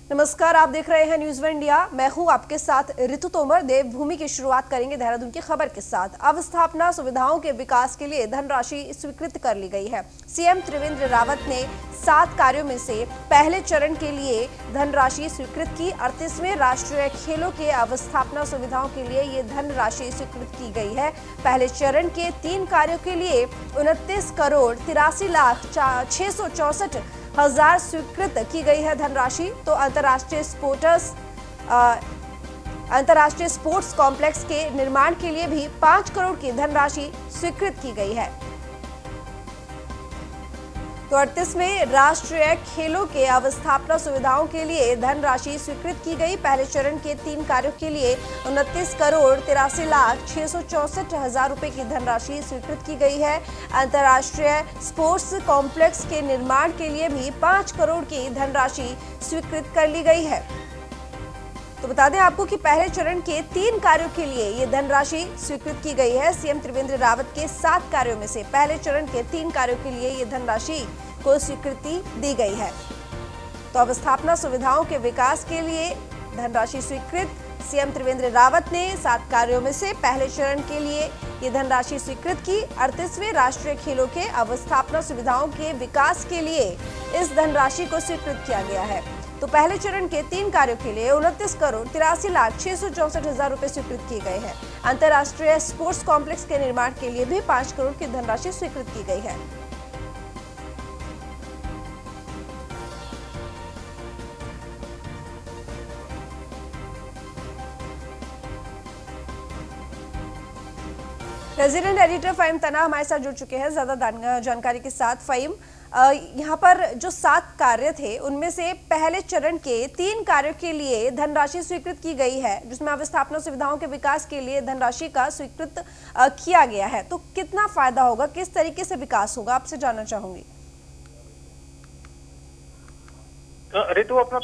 नमस्कार, आप देख रहे हैं न्यूज वन इंडिया। मैं हूं आपके साथ ऋतु तोमर। देवभूमि की शुरुआत करेंगे देहरादून की खबर के साथ। अवस्थापना सुविधाओं के विकास के लिए धनराशि स्वीकृत कर ली गई है। सीएम त्रिवेंद्र रावत ने 7 कार्यों में से पहले चरण के लिए धनराशि स्वीकृत की। 38वें राष्ट्रीय खेलों के अवस्थापना सुविधाओं के लिए ये धनराशि स्वीकृत की गई है। पहले चरण के 3 कार्यों के लिए 29 करोड़ 83 लाख 664 हजार स्वीकृत की गई है धनराशि। तो अंतर्राष्ट्रीय स्पोर्ट्स कॉम्प्लेक्स के निर्माण के लिए भी 5 करोड़ की धनराशि स्वीकृत की गई है। तो 38वें राष्ट्रीय खेलों के अवस्थापना सुविधाओं के लिए धनराशि स्वीकृत की गई। पहले चरण के 3 कार्यों के लिए 29 करोड़ 83 लाख 664 हजार रुपए की धनराशि स्वीकृत की गई है। अंतर्राष्ट्रीय स्पोर्ट्स कॉम्प्लेक्स के निर्माण के लिए भी 5 करोड़ की धनराशि स्वीकृत कर ली गई है। तो बता दें आपको कि पहले चरण के 3 कार्यों के लिए ये धनराशि स्वीकृत की गई है। सीएम त्रिवेंद्र रावत के 7 कार्यों में से पहले चरण के 3 कार्यों के लिए ये धनराशि को स्वीकृति दी गई है। तो अवस्थापना सुविधाओं के विकास के लिए धनराशि स्वीकृत। सीएम त्रिवेंद्र रावत ने 7 कार्यों में से पहले चरण के लिए ये धनराशि स्वीकृत की। 38वें राष्ट्रीय खेलों के अवस्थापना सुविधाओं के विकास के लिए इस धनराशि को स्वीकृत किया गया है। तो पहले चरण के 3 कार्यों के लिए 29 करोड़ 83 लाख 664 हजार रुपए स्वीकृत किए गए हैं। अंतर्राष्ट्रीय स्पोर्ट्स कॉम्प्लेक्स के निर्माण के लिए भी 5 करोड़ की धनराशि स्वीकृत की गई है। रेजिडेंट एडिटर फ़हीम तना हमारे साथ जुड़ चुके हैं ज्यादा जानकारी के साथ। फ़हीम, यहाँ पर जो 7 कार्य थे उनमें से पहले चरण के 3 कार्यों के लिए धनराशि स्वीकृत की गई है, जिसमें अवस्थापना सुविधाओं के विकास के लिए धनराशि का स्वीकृत किया गया है। तो कितना फायदा होगा, किस तरीके से विकास होगा, आपसे जानना चाहूंगी। ऋतु अपना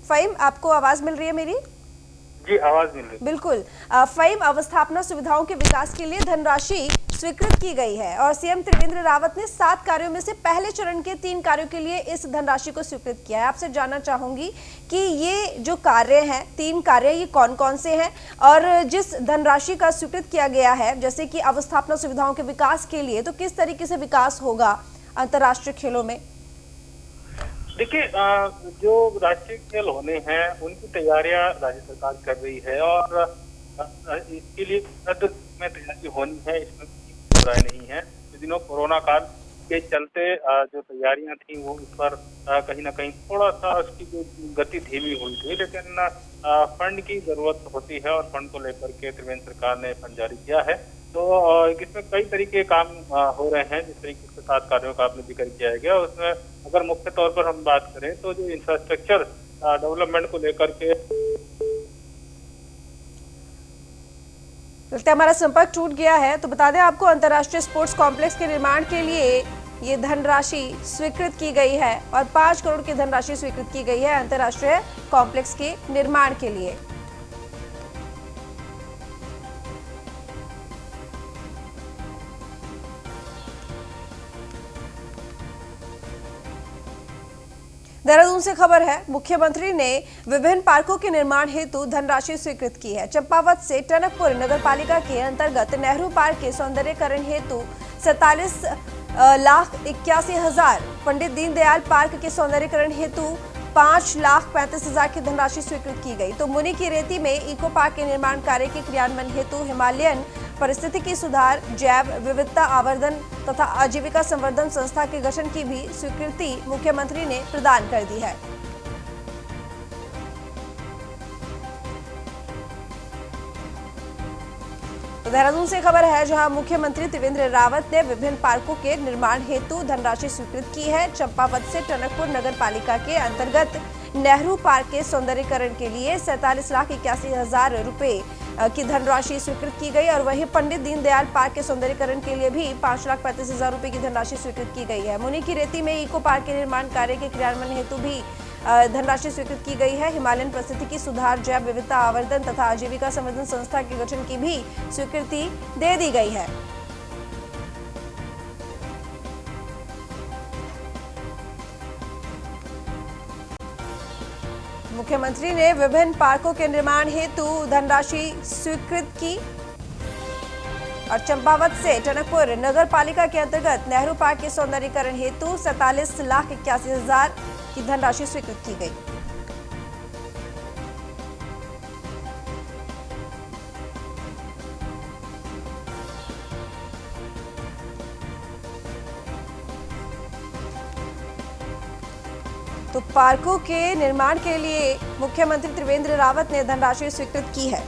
फ़हीम, आपको आवाज मिल रही है मेरी? जी, आवाज मिल रही है। बिल्कुल। फ़हीम, अवस्थापना सुविधाओं के विकास के लिए धनराशि स्वीकृत की गई है और सीएम त्रिवेंद्र रावत ने 7 कार्यों में से पहले चरण के 3 कार्यों के लिए इस धनराशि को स्वीकृत किया है। आपसे जानना चाहूंगी कि ये जो कार्य हैं, 3 कार्य, ये कौन कौन से हैं और जिस धनराशि का स्वीकृत किया गया है जैसे कि अवस्थापना सुविधाओं के विकास के लिए, तो किस तरीके से विकास होगा अंतर्राष्ट्रीय खेलों में? देखिए, जो राष्ट्रीय खेल होने हैं उनकी तैयारियां राज्य सरकार कर रही है और इसके लिए में तैयारी होनी है, इसमें कोई राय नहीं है। इन दिनों कोरोना काल के चलते जो तैयारियां थी वो उस पर कहीं ना कहीं थोड़ा सा उसकी जो गति धीमी हुई थी, लेकिन फंड की जरूरत होती है और फंड को लेकर के त्रिवेंद्र सरकार ने फंड जारी किया है। तो इसमें कई तरीके के काम हो रहे हैं। जिस तरीके से 7 कार्यों का आपने जिक्र किया गया, उसमें अगर मुख्य तौर पर हम बात करें तो जो इंफ्रास्ट्रक्चर डेवलपमेंट को लेकर के हमारा संपर्क टूट गया है। तो बता दें आपको, अंतर्राष्ट्रीय स्पोर्ट्स कॉम्प्लेक्स के निर्माण के लिए ये धनराशि स्वीकृत की गई है और 5 करोड़ की धनराशि स्वीकृत की गई है अंतर्राष्ट्रीय कॉम्प्लेक्स के निर्माण के लिए। देहरादून से खबर है, मुख्यमंत्री ने विभिन्न पार्कों के निर्माण हेतु धनराशि स्वीकृत की है। चंपावत से टनकपुर नगरपालिका के अंतर्गत नेहरू पार्क के सौंदर्यीकरण हेतु 47 लाख 81 हजार, पंडित दीनदयाल पार्क के सौंदर्यीकरण हेतु 5 लाख 35 हजार की धनराशि स्वीकृत की गई। तो मुनि की रेती में इको पार्क के निर्माण कार्य के क्रियान्वयन हेतु हिमालयन परिस्थितिकी सुधार, जैव विविधता आवर्धन तथा आजीविका संवर्धन संस्था के गठन की भी स्वीकृति मुख्यमंत्री ने प्रदान कर दी है। तो देहरादून से खबर है, जहां मुख्यमंत्री त्रिवेंद्र रावत ने विभिन्न पार्कों के निर्माण हेतु धनराशि स्वीकृत की है। चंपावत से टनकपुर नगरपालिका के अंतर्गत नेहरू पार्क के सौंदर्यीकरण के लिए 47 लाख 81 हजार रुपए की धनराशि स्वीकृत की गई और वहीं पंडित दीनदयाल पार्क के सौंदर्यीकरण के लिए भी 5 लाख 35 हजार रुपए की धनराशि स्वीकृत की गई है। मुनि की रेती में इको पार्क के निर्माण कार्य के क्रियान्वयन हेतु भी धनराशि स्वीकृत की गई है। हिमालयन परिस्थितिकी सुधार, जैव विविधता आवर्धन तथा आजीविका संवर्धन संस्था के गठन की भी स्वीकृति दे दी गई है। मुख्यमंत्री ने विभिन्न पार्कों के निर्माण हेतु धनराशि स्वीकृत की और चंपावत से टनकपुर नगर पालिका के अंतर्गत नेहरू पार्क के सौंदर्यीकरण हेतु 47,81,000 की धनराशि स्वीकृत की गई। तो पार्कों के निर्माण के लिए मुख्यमंत्री त्रिवेंद्र रावत ने धनराशि स्वीकृत की है।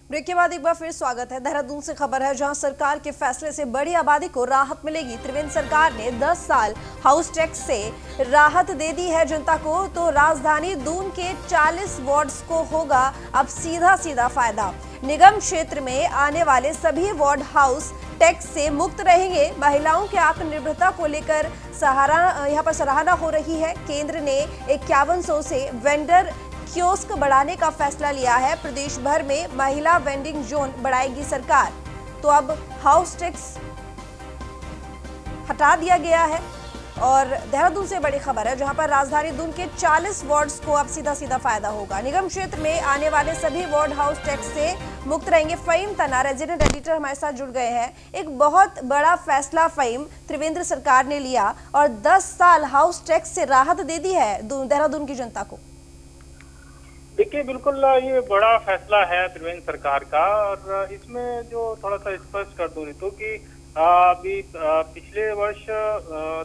ब्रेक के बाद एक बार फिर स्वागत है। देहरादून से खबर है, जहां सरकार के फैसले से बड़ी आबादी को राहत मिलेगी। त्रिवेंद्र सरकार ने 10 साल हाउस टैक्स से राहत दे दी है जनता को। तो राजधानी दून के 40 वार्ड्स को होगा अब सीधा फायदा। निगम क्षेत्र में आने वाले सभी वार्ड हाउस टैक्स से मुक्त रहेंगे। महिलाओं के आत्मनिर्भरता को लेकर यहाँ पर सराहना हो रही है। केंद्र ने 5100 से वेंडर कियोस्क बढ़ाने का फैसला लिया है। प्रदेश भर में महिला वेंडिंग जोन बढ़ाएगी सरकार। तो अब हाउस टैक्स हटा दिया गया है। और देहरादून से बड़ी खबर है, जहां पर राजधानी दून के 40 वार्ड्स को अब सीधा फायदा होगा। निगम क्षेत्र में आने वाले सभी वार्ड हाउस टैक्स से मुक्त रहेंगे। फहीम तना रेजिडेंट एडिटर हमारे साथ जुड़ गए हैं। एक बहुत बड़ा फैसला फहीम त्रिवेंद्र सरकार ने लिया और 10 साल हाउस टैक्स से राहत दे दी है देहरादून की जनता को। देखिए, बिल्कुल ये बड़ा फैसला है त्रिवेंद्र सरकार का। और इसमें जो थोड़ा सा स्पष्ट कर दूं तो कि अभी पिछले वर्ष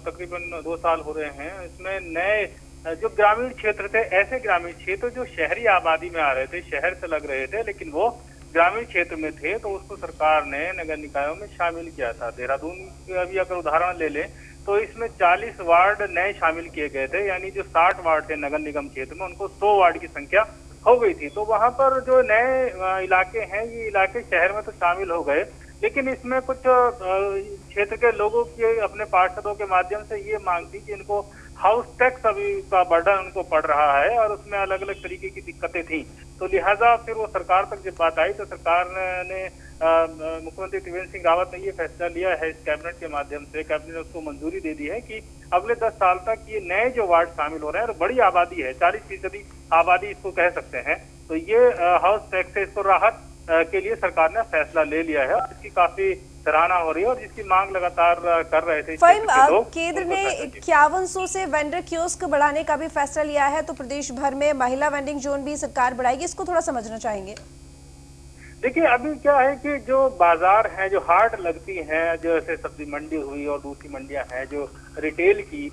तकरीबन 2 साल हो रहे हैं, इसमें नए जो ग्रामीण क्षेत्र थे, ऐसे ग्रामीण क्षेत्र जो शहरी आबादी में आ रहे थे, शहर से लग रहे थे लेकिन वो ग्रामीण क्षेत्र में थे, तो उसको सरकार ने नगर निकायों में शामिल किया था। देहरादून का अभी अगर उदाहरण ले लें तो इसमें 40 वार्ड नए शामिल किए गए थे, यानी जो 60 वार्ड थे नगर निगम क्षेत्र में, उनको 100 वार्ड की संख्या हो गई थी। तो वहां पर जो नए इलाके हैं, ये इलाके शहर में तो शामिल हो गए, लेकिन इसमें कुछ क्षेत्र के लोगों की अपने पार्षदों के माध्यम से ये मांग थी कि इनको हाउस टैक्स अभी का बर्डन उनको पड़ रहा है और उसमें अलग अलग तरीके की दिक्कतें थी। तो लिहाजा फिर वो सरकार तक जब बात आई तो सरकार ने मुख्यमंत्री त्रिवेंद्र सिंह रावत ने ये फैसला लिया है, इस कैबिनेट के माध्यम से कैबिनेट ने उसको मंजूरी दे दी है कि अगले 10 साल तक ये नए जो वार्ड शामिल हो रहे हैं, और बड़ी आबादी है, 40% आबादी इसको कह सकते हैं, तो ये हाउस टैक्स से इसको राहत के लिए सरकार ने फैसला ले लिया है। इसकी काफी सराहना हो रही है और जिसकी मांग लगातार कर रहे थे केंद्र ने 5100 से वेंडर कियोस्क बढ़ाने का भी फैसला लिया है। तो प्रदेश भर में महिला वेंडिंग जोन भी सरकार बढ़ाएगी, इसको थोड़ा समझना चाहेंगे। देखिए, अभी क्या है कि जो बाजार है, जो हाट लगती हैं, जैसे सब्जी मंडी हुई और दूसरी मंडियां हैं जो रिटेल की,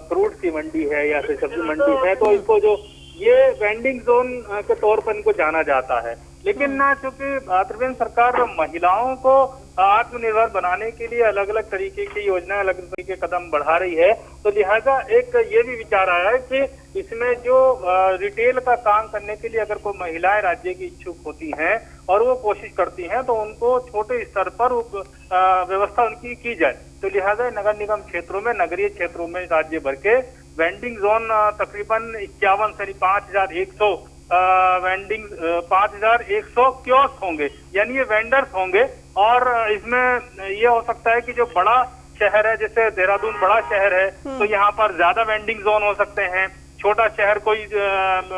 फ्रूट की मंडी है या फिर सब्जी मंडी है, तो इसको जो ये वेंडिंग जोन के तौर पर इनको जाना जाता है। लेकिन चूंकि त्रिवेंद्र सरकार महिलाओं को आत्मनिर्भर बनाने के लिए अलग अलग तरीके की योजनाएं, अलग अलग तरीके कदम बढ़ा रही है, तो लिहाजा एक ये भी विचार आया है कि इसमें जो रिटेल का काम करने के लिए अगर कोई महिलाएं राज्य की इच्छुक होती हैं और वो कोशिश करती हैं, तो उनको छोटे स्तर पर व्यवस्था उनकी की जाए। तो लिहाजा नगर निगम क्षेत्रों में, नगरीय क्षेत्रों में राज्य भर के वेंडिंग जोन तकरीबन 51 से 5100 वेंडिंग 5100 कियोस्क होंगे, यानी ये वेंडर्स होंगे। और इसमें ये हो सकता है कि जो बड़ा शहर है, जैसे देहरादून बड़ा शहर है, तो यहाँ पर ज्यादा वेंडिंग जोन हो सकते हैं। छोटा शहर कोई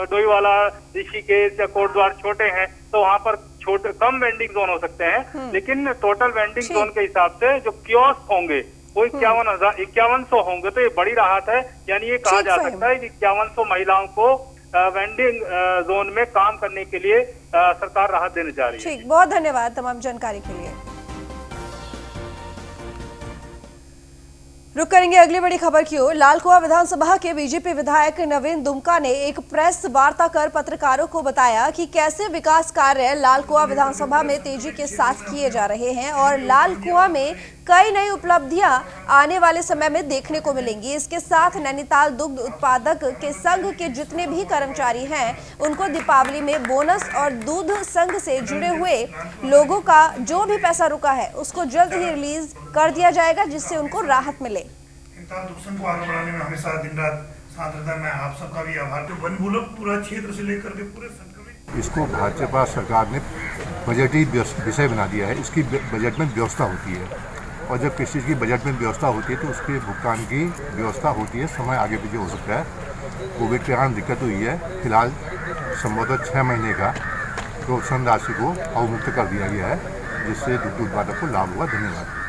डोईवाला, ऋषिकेश या कोटद्वार छोटे हैं, तो वहाँ पर छोटे कम वेंडिंग जोन हो सकते हैं। लेकिन टोटल वेंडिंग जोन के हिसाब से जो कियोस्क होंगे वो 5100 होंगे, तो ये बड़ी राहत है। यानी ये कहा जा सकता है कि 5100 महिलाओं को वेंडिंग जोन में काम करने के लिए सरकार राहत देने जा रही है। ठीक, बहुत धन्यवाद तमाम जानकारी के लिए। रुक करेंगे अगली बड़ी खबर की ओर। लालकुआं विधानसभा के बीजेपी विधायक नवीन दुमका ने एक प्रेस वार्ता कर पत्रकारों को बताया कि कैसे विकास कार्य लालकुआं विधानसभा में तेजी के साथ किए जा रहे हैं और लालकुआं में कई नई उपलब्धियां आने वाले समय में देखने को मिलेंगी। इसके साथ नैनीताल दुग्ध उत्पादक के संघ के जितने भी कर्मचारी हैं, उनको दीपावली में बोनस और दूध संघ से जुड़े हुए लोगों का जो भी पैसा रुका है उसको जल्द ही रिलीज कर दिया जाएगा, जिससे उनको राहत मिले। दुग्ध संघ को आगे बढ़ाने में हमेशा दिन रात साथ रहता है। मैं आप सबका भी आभार। तो वन मूलक पूरा क्षेत्र से लेकर के पूरे संक्रमित, इसको भाजपा सरकार ने बजटीय विषय बना दिया है। इसकी बजट में व्यवस्था होती है और जब किसी चीज़ की बजट में व्यवस्था होती है तो उसके भुगतान की व्यवस्था होती है। समय आगे पीछे हो सकता है। कोविड के कारण दिक्कत हुई है। फिलहाल संभवतः 6 महीने का प्रोत्साहन राशि को अवमुक्त कर दिया गया है, जिससे दुग्ध उत्पादक को लाभ हुआ। धन्यवाद।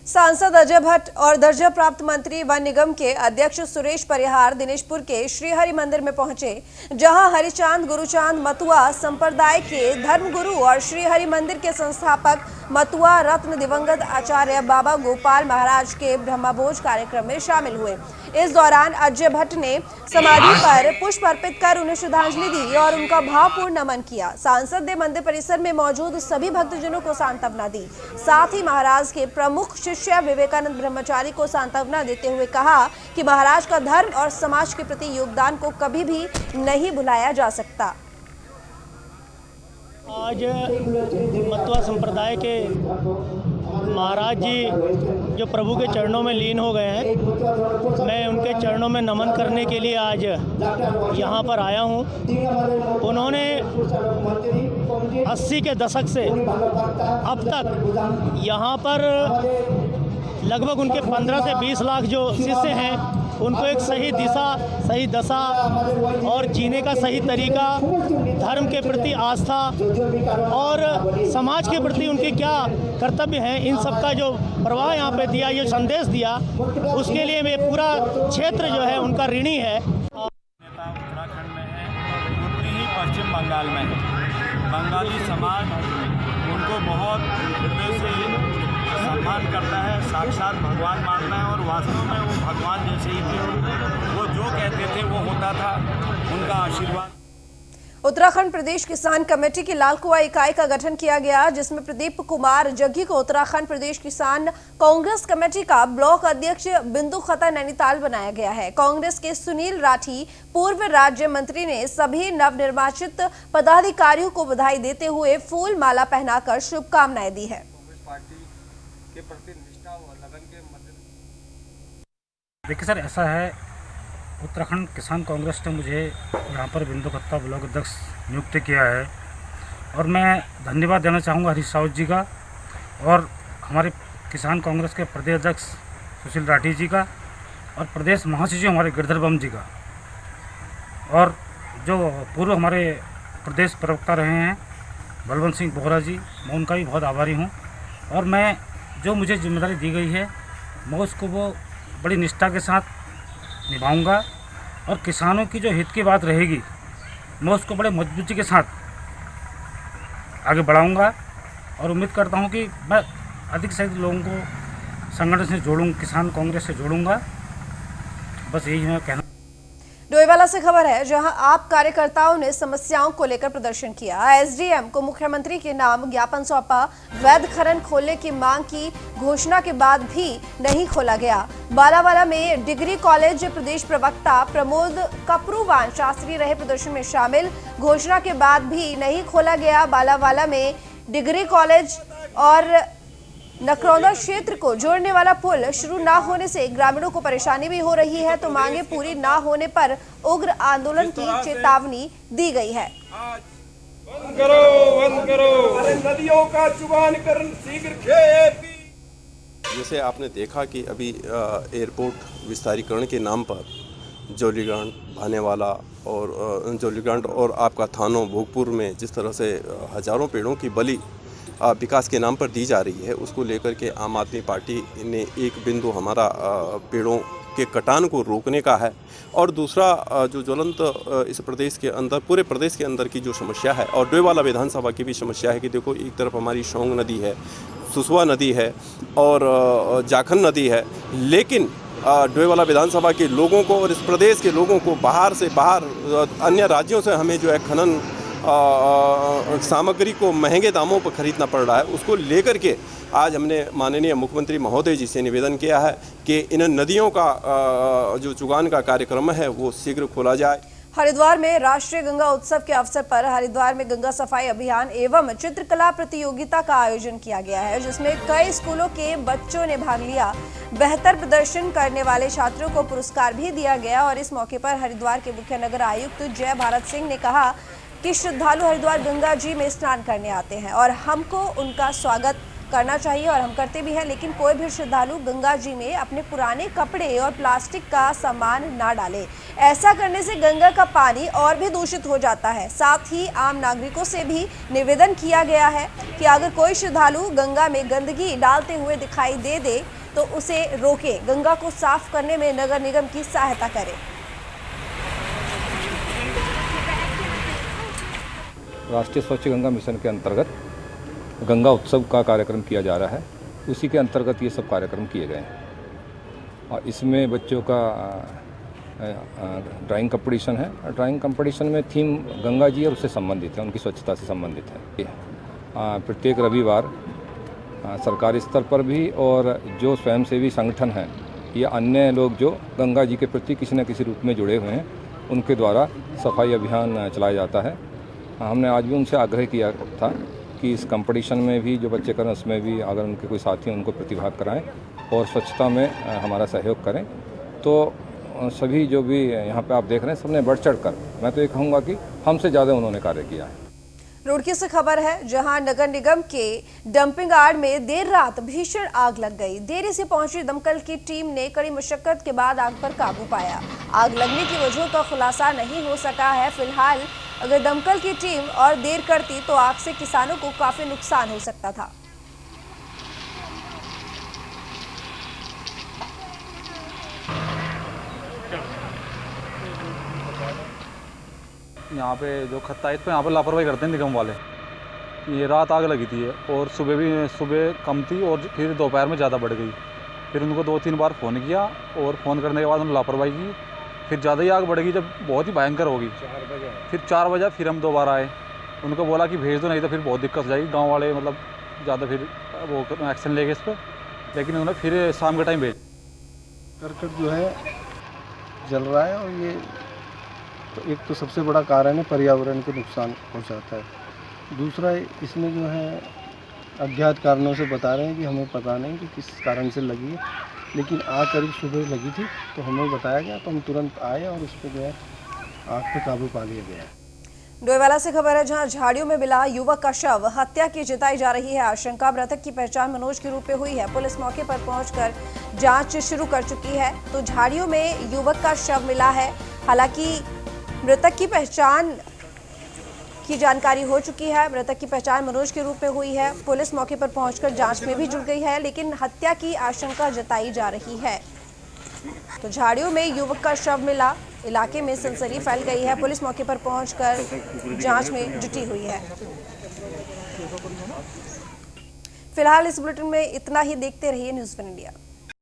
सांसद अजय भट्ट और दर्जा प्राप्त मंत्री वन निगम के अध्यक्ष सुरेश परिहार दिनेशपुर के श्री हरि मंदिर में पहुंचे, जहां हरिचांद गुरुचांद मथुआ संप्रदाय के धर्मगुरु और श्री हरि मंदिर के संस्थापक मथुआ रत्न दिवंगत आचार्य बाबा गोपाल महाराज के ब्रह्मभोज कार्यक्रम में शामिल हुए। इस दौरान अजय भट्ट ने समाधि पर पुष्प अर्पित कर उन्हें श्रद्धांजलि दी और उनका भावपूर्ण नमन किया। सांसद ने मंदिर परिसर में मौजूद सभी भक्तजनों को सांत्वना दी। साथ ही महाराज के प्रमुख शिष्य विवेकानंद ब्रह्मचारी को सांत्वना देते हुए कहा कि महाराज का धर्म और समाज के प्रति योगदान को कभी भी नहीं भुलाया जा सकता। आज मथुआ संप्रदाय के महाराज जी जो प्रभु के चरणों में लीन हो गए हैं, मैं उनके चरणों में नमन करने के लिए आज यहाँ पर आया हूँ। उन्होंने 80 के दशक से अब तक यहाँ पर लगभग उनके 15 से 20 लाख जो शिष्य हैं, उनको एक सही दिशा, सही दशा और जीने का सही तरीका, धर्म के प्रति आस्था और समाज के प्रति उनके क्या कर्तव्य हैं, इन सब का जो प्रवाह यहाँ पे दिया, ये संदेश दिया, उसके लिए मैं पूरा क्षेत्र जो है उनका ऋणी है। नेता उत्तराखंड में है, उतनी ही पश्चिम बंगाल में है। बंगाली समाज उनको बहुत हृदय से सम्मान करता है, साक्षात भगवान मानता है और वास्तव में वो भगवान जैसे ही थे। वो जो कहते थे वो होता था, उनका आशीर्वाद। उत्तराखंड प्रदेश किसान कमेटी की लाल कुआं इकाई का गठन किया गया, जिसमें प्रदीप कुमार जग्गी को उत्तराखंड प्रदेश किसान कांग्रेस कमेटी का ब्लॉक अध्यक्ष बिंदु खता नैनीताल बनाया गया है। कांग्रेस के सुनील राठी पूर्व राज्य मंत्री ने सभी नवनिर्वाचित पदाधिकारियों को बधाई देते हुए फूल माला पहनाकर शुभकामनाएं दी है। के प्रति निष्ठा और लगन के मध्य। देखिए सर, ऐसा है, उत्तराखंड किसान कांग्रेस ने मुझे यहाँ पर बिंदु खत्ता ब्लॉक अध्यक्ष नियुक्त किया है और मैं धन्यवाद देना चाहूँगा हरीश रावत जी का और हमारे किसान कांग्रेस के प्रदेश अध्यक्ष सुशील राठी जी का और प्रदेश महासचिव हमारे गिरधर बम जी का और जो पूर्व हमारे प्रदेश प्रवक्ता रहे हैं बलवंत सिंह बोहरा जी, मैं उनका भी बहुत आभारी हूँ। और मैं जो मुझे जिम्मेदारी दी गई है मैं उसको वो बड़ी निष्ठा के साथ निभाऊंगा और किसानों की जो हित की बात रहेगी मैं उसको बड़े मजबूती के साथ आगे बढ़ाऊंगा और उम्मीद करता हूं कि मैं अधिक से अधिक लोगों को संगठन से जोड़ूंगा, किसान कांग्रेस से जोड़ूंगा। बस यही मैं कहना। डोईवाला से खबर है, जहां आप कार्यकर्ताओं ने समस्याओं को लेकर प्रदर्शन किया। एसडीएम को मुख्यमंत्री के नाम ज्ञापन सौंपा। वैध खनन खोलने की मांग की घोषणा के बाद भी नहीं खोला गया। बालावाला में डिग्री कॉलेज प्रदेश प्रवक्ता प्रमोद कपरूवान शास्त्री रहे प्रदर्शन में शामिल। घोषणा के बाद भी नहीं खोला गया। बालावाला में डिग्री कॉलेज और नकरौंदा क्षेत्र को जोड़ने वाला पुल शुरू न होने से ग्रामीणों को परेशानी भी हो रही है, तो मांगे पूरी न होने पर उग्र आंदोलन की चेतावनी दी गई है। बंद करो, नदियों का चुगानकरण शीघ्र खेती। जैसे आपने देखा कि अभी एयरपोर्ट विस्तारीकरण के नाम पर जोलीग्रांट, भानेवाला और जोलीग्रांट और आपका थानों भोगपुर में जिस तरह से हजारों पेड़ों की बलि विकास के नाम पर दी जा रही है, उसको लेकर के आम आदमी पार्टी ने एक बिंदु हमारा पेड़ों के कटान को रोकने का है और दूसरा जो ज्वलंत इस प्रदेश के अंदर, पूरे प्रदेश के अंदर की जो समस्या है और डोईवाला विधानसभा की भी समस्या है कि देखो एक तरफ हमारी शोंग नदी है, सुसवा नदी है और जाखन नदी है, लेकिन डोईवाला विधानसभा के लोगों को और इस प्रदेश के लोगों को बाहर अन्य राज्यों से हमें जो है खनन सामग्री को महंगे दामों पर खरीदना पड़ रहा है। उसको लेकर के आज हमने माननीय मुख्यमंत्री महोदय जी से निवेदन किया है कि इन नदियों का जो चुगान का कार्यक्रम है वो शीघ्र खोला जाए। हरिद्वार में राष्ट्रीय गंगा उत्सव के अवसर पर हरिद्वार में गंगा सफाई अभियान एवं चित्रकला प्रतियोगिता का आयोजन किया गया है, जिसमें कई स्कूलों के बच्चों ने भाग लिया। बेहतर प्रदर्शन करने वाले छात्रों को पुरस्कार भी दिया गया और इस मौके पर हरिद्वार के मुख्य नगर आयुक्त जय भारत सिंह ने कहा कि श्रद्धालु हरिद्वार गंगा जी में स्नान करने आते हैं और हमको उनका स्वागत करना चाहिए और हम करते भी हैं, लेकिन कोई भी श्रद्धालु गंगा जी में अपने पुराने कपड़े और प्लास्टिक का सामान ना डाले। ऐसा करने से गंगा का पानी और भी दूषित हो जाता है। साथ ही आम नागरिकों से भी निवेदन किया गया है कि अगर कोई श्रद्धालु गंगा में गंदगी डालते हुए दिखाई दे तो उसे रोके, गंगा को साफ करने में नगर निगम की सहायता करे। राष्ट्रीय स्वच्छ गंगा मिशन के अंतर्गत गंगा उत्सव का कार्यक्रम किया जा रहा है। उसी के अंतर्गत ये सब कार्यक्रम किए गए हैं और इसमें बच्चों का ड्राइंग कंपटीशन है। ड्राइंग कंपटीशन में थीम गंगा जी और उससे संबंधित है, उनकी स्वच्छता से संबंधित है। प्रत्येक रविवार सरकारी स्तर पर भी और जो स्वयंसेवी संगठन हैं या अन्य लोग जो गंगा जी के प्रति किसी न किसी रूप में जुड़े हुए हैं, उनके द्वारा सफाई अभियान चलाया जाता है। हमने आज भी उनसे आग्रह किया था कि इस कंपटीशन में भी जो बच्चे करें उसमें भी अगर उनके कोई साथी उनको प्रतिभाग कराएं और स्वच्छता में हमारा सहयोग करें। तो सभी जो भी यहाँ पे आप देख रहे हैं सबने बढ़ चढ़ कर, मैं तो ये कहूँगा कि हमसे ज़्यादा उन्होंने कार्य किया है। रुड़की से खबर है, जहां नगर निगम के डंपिंग यार्ड में देर रात भीषण आग लग गई। देरी से पहुंची दमकल की टीम ने कड़ी मशक्कत के बाद आग पर काबू पाया। आग लगने की वजह का खुलासा नहीं हो सका है। फिलहाल अगर दमकल की टीम और देर करती तो आग से किसानों को काफी नुकसान हो सकता था। यहाँ पे जो खत्ता है तो यहाँ पे लापरवाही करते हैं निगम वाले। ये रात आग लगी थी और सुबह कम थी और फिर दोपहर में ज़्यादा बढ़ गई। फिर उनको 2-3 बार फ़ोन किया और फ़ोन करने के बाद उन्होंने लापरवाही की। फिर ज़्यादा ही आग बढ़ गई, जब बहुत ही भयंकर होगी। फिर 4 बजे फिर हम दोबारा आए, उनको बोला कि भेज दो नहीं तो फिर बहुत दिक्कत हो जाएगी। गाँव वाले मतलब ज़्यादा फिर वो एक्शन लेंगे इस पर, लेकिन उन्होंने फिर शाम के टाइम भेज। करकट जो है जल रहा है और ये तो एक तो सबसे बड़ा कारण है पर्यावरण को नुकसान पहुंचाता है। दूसरा इसमें जो है अज्ञात कारणों से बता रहे हैं कि हमें पता नहीं कि किस कारण से लगी है, लेकिन आग करीब सुबह लगी थी तो हमें बताया गया तो हम तुरंत आए और उस पर जो है आग पे काबू पा लिया गया। डोईवाला से खबर है, जहां झाड़ियों में मिला युवक का शव, हत्या की जताई जा रही है आशंका। मृतक की पहचान मनोज के रूप में हुई है। पुलिस मौके पर पहुंचकर जांच शुरू कर चुकी है। तो झाड़ियों में युवक का शव मिला है। हालांकि मृतक की पहचान की जानकारी हो चुकी है। मृतक की पहचान मनोज के रूप में हुई है। पुलिस मौके पर पहुंचकर जांच में भी जुट गई है, लेकिन हत्या की आशंका जताई जा रही है। तो झाड़ियों में युवक का शव मिला, इलाके में सनसनी फैल गई है। पुलिस मौके पर पहुंचकर जांच में जुटी हुई है। फिलहाल इस बुलेटिन में इतना ही। देखते रहिए न्यूज़ 1 इंडिया।